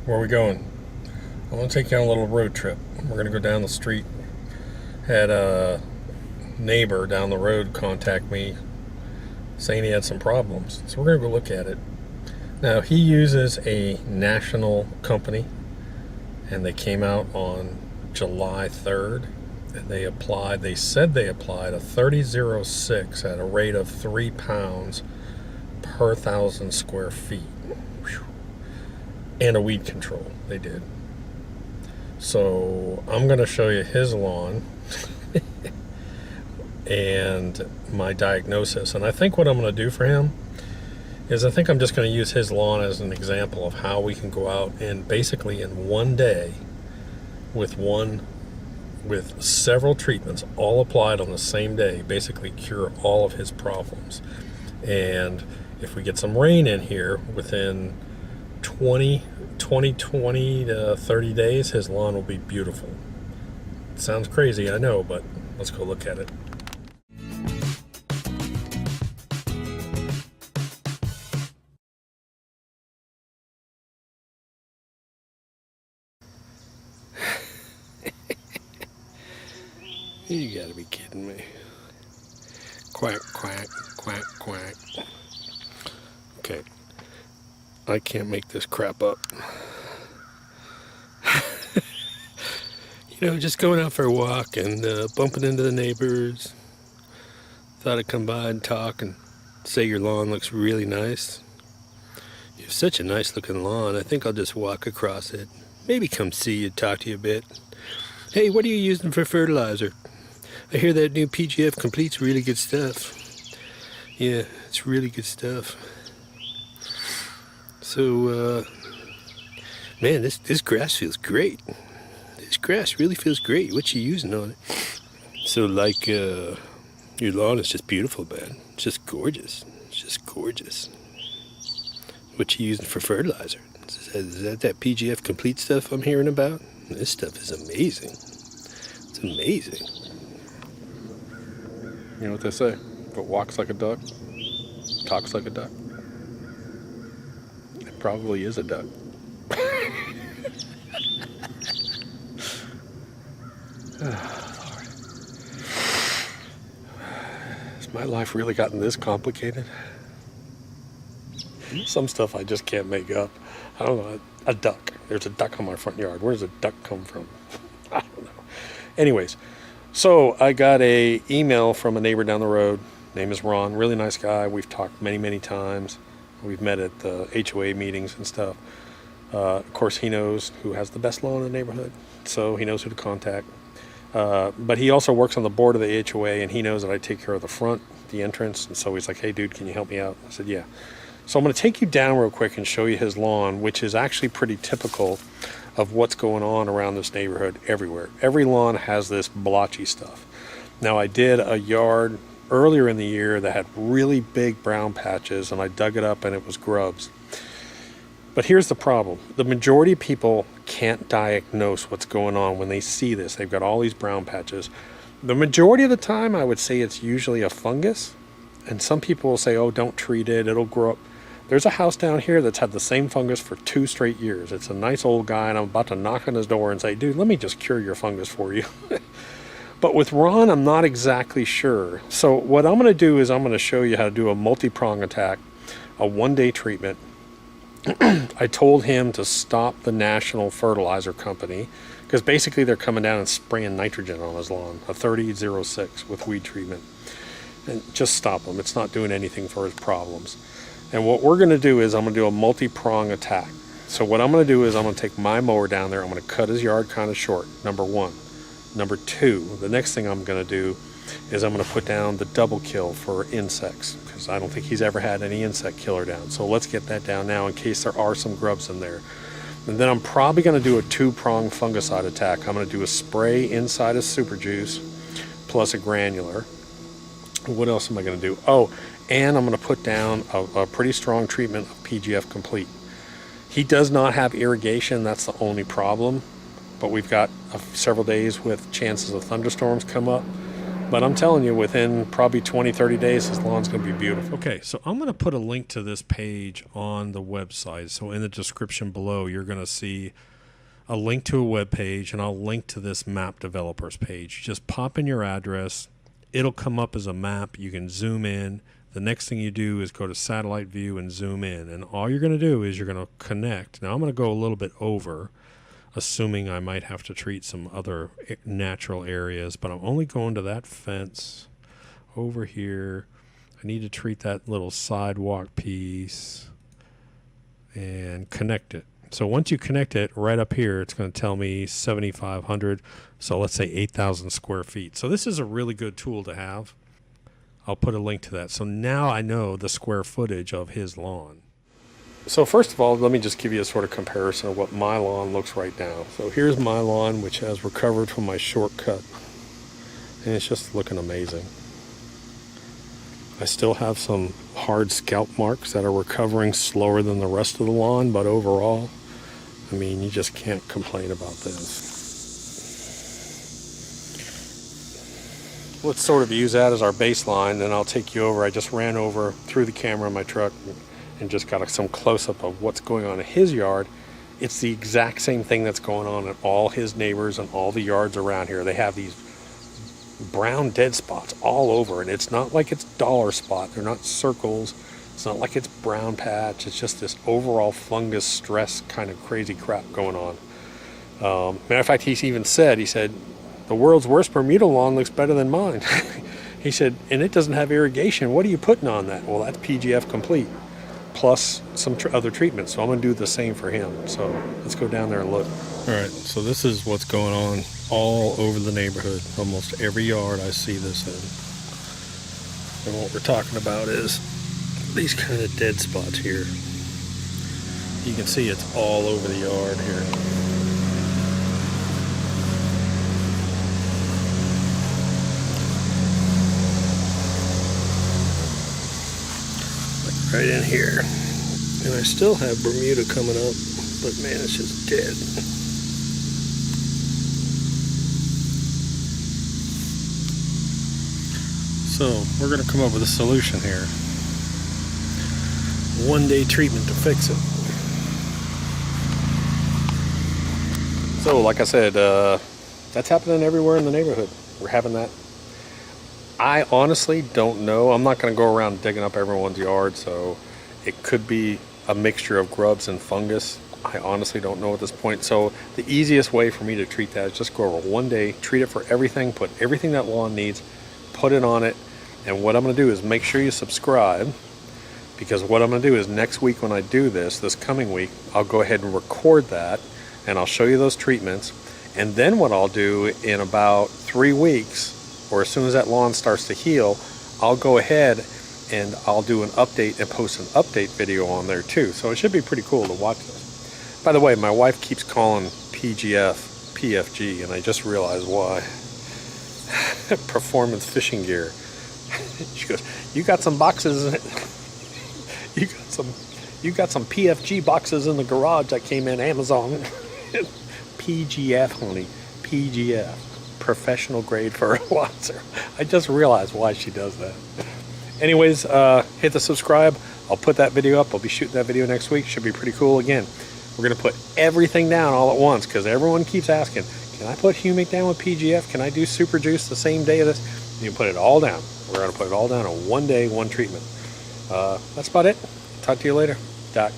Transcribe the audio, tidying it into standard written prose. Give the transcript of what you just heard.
Where are we going? I want to take you on a little road trip. We're going to go down the street. Had a neighbor down the road contact me saying he had some problems. So we're going to go look at it. Now, he uses a national company, and they came out on July 3rd. And they said they applied a 3006 at a rate of 3 pounds per 1,000 square feet. Whew. And a weed control, they did. So I'm going to show you his lawn and my diagnosis. And I think what I'm going to do for him is I think I'm just going to use his lawn as an example of how we can go out and basically in one day with several treatments all applied on the same day basically cure all of his problems. And if we get some rain in here within 20 to 30 days, his lawn will be beautiful. It sounds crazy, I know, but let's go look at it. You gotta be kidding me. Quack, quack, quack, quack. Okay. I can't make this crap up. Just going out for a walk and bumping into the neighbors. Thought I'd come by and talk and say your lawn looks really nice. You have such a nice looking lawn. I think I'll just walk across it. Maybe come see you, talk to you a bit. Hey, what are you using for fertilizer? I hear that new PGF Complete's really good stuff. Yeah, it's really good stuff. So, man, this grass feels great. This grass really feels great. What you using on it? So, your lawn is just beautiful, man. It's just gorgeous. It's just gorgeous. What you using for fertilizer? Is that PGF Complete stuff I'm hearing about? This stuff is amazing. It's amazing. You know what they say? If it walks like a duck, talks like a duck. It probably is a duck. Oh, Lord. Has my life really gotten this complicated? Some stuff I just can't make up. I don't know. A duck. There's a duck on my front yard. Where does a duck come from? I don't know. Anyways, so I got a email from a neighbor down the road. Name is Ron. Really nice guy. We've talked many, many times. We've met at the HOA meetings and stuff. Of course, he knows who has the best lawn in the neighborhood, so he knows who to contact. But he also works on the board of the HOA, and he knows that I take care of the front, the entrance. And so he's like, hey, dude, can you help me out? I said, yeah. So I'm going to take you down real quick and show you his lawn, which is actually pretty typical of what's going on around this neighborhood everywhere. Every lawn has this blotchy stuff. Now, I did a yard earlier in the year that had really big brown patches, and I dug it up and it was grubs. But here's the problem. The majority of people can't diagnose what's going on when they see this. They've got all these brown patches. The majority of the time, I would say it's usually a fungus. And some people will say, oh, don't treat it, it'll grow up. There's a house down here that's had the same fungus for 2 straight years. It's a nice old guy, and I'm about to knock on his door and say, dude, let me just cure your fungus for you. But with Ron, I'm not exactly sure. So what I'm going to do is I'm going to show you how to do a multi-prong attack, a 1-day treatment. I told him to stop the national fertilizer company because basically they're coming down and spraying nitrogen on his lawn, a 3006 with weed treatment. And just stop them. It's not doing anything for his problems. And what we're going to do is I'm going to do a multi-prong attack. So what I'm going to do is I'm going to take my mower down there. I'm going to cut his yard kind of short, number 1. Number 2, the next thing I'm going to do is I'm going to put down the double kill for insects because I don't think he's ever had any insect killer down. So let's get that down now in case there are some grubs in there. And then I'm probably going to do a 2-prong fungicide attack. I'm going to do a spray inside of Super Juice plus a granular. What else am I going to do? Oh, and I'm going to put down a pretty strong treatment of PGF Complete. He does not have irrigation. That's the only problem. But we've got several days with chances of thunderstorms come up. But I'm telling you, within probably 20, 30 days, this lawn's going to be beautiful. Okay, so I'm going to put a link to this page on the website. So in the description below, you're going to see a link to a web page, and I'll link to this map developers page. Just pop in your address. It'll come up as a map. You can zoom in. The next thing you do is go to satellite view and zoom in. And all you're going to do is you're going to connect. Now I'm going to go a little bit over, assuming I might have to treat some other natural areas, but I'm only going to that fence over here. I need to treat that little sidewalk piece and connect it. So once you connect it, right up here, it's going to tell me 7,500. So let's say 8,000 square feet. So this is a really good tool to have. I'll put a link to that. So now I know the square footage of his lawn. So first of all, let me just give you a sort of comparison of what my lawn looks right now. So here's my lawn, which has recovered from my shortcut. And it's just looking amazing. I still have some hard scalp marks that are recovering slower than the rest of the lawn, but overall, I mean, you just can't complain about this. Let's sort of use that as our baseline, then I'll take you over. I just ran over through the camera in my truck and just got some close-up of what's going on in his yard. It's the exact same thing that's going on in all his neighbors and all the yards around here. They have these brown dead spots all over, and it's not like it's dollar spot. They're not circles. It's not like it's brown patch. It's just this overall fungus stress kind of crazy crap going on. Matter of fact, he said, the world's worst Bermuda lawn looks better than mine. He said, and it doesn't have irrigation. What are you putting on that? Well, that's PGF complete, plus some other treatments. So I'm going to do the same for him. So let's go down there and look. All right, so this is what's going on all over the neighborhood. Almost every yard I see this in. And what we're talking about is these kind of dead spots here. You can see it's all over the yard here. Right in here. And I still have Bermuda coming up, but man, it's just dead. So we're going to come up with a solution here. One-day treatment to fix it. So like I said, that's happening everywhere in the neighborhood. We're having that. I honestly don't know. I'm not going to go around digging up everyone's yard, so it could be a mixture of grubs and fungus. I honestly don't know at this point. So the easiest way for me to treat that is just go over one day, treat it for everything, put everything that lawn needs, put it on it. And what I'm going to do is make sure you subscribe, because what I'm going to do is next week when I do this coming week, I'll go ahead and record that, and I'll show you those treatments. And then what I'll do in about 3 weeks, or as soon as that lawn starts to heal, I'll go ahead and I'll do an update and post an update video on there too. So it should be pretty cool to watch this. By the way, my wife keeps calling PGF PFG, and I just realized why. Performance fishing gear. She goes, you got some boxes in it. You got some PFG boxes in the garage that came in Amazon. PGF, honey. PGF. Professional grade fertilizer. I just realized why she does that. Anyways, hit the subscribe. I'll put that video up. I'll be shooting that video next week. Should be pretty cool. Again, we're going to put everything down all at once, because everyone keeps asking, can I put humic down with PGF? Can I do super juice the same day of this? You can put it all down. We're going to put it all down in one day, one treatment. That's about it. Talk to you later. Doc.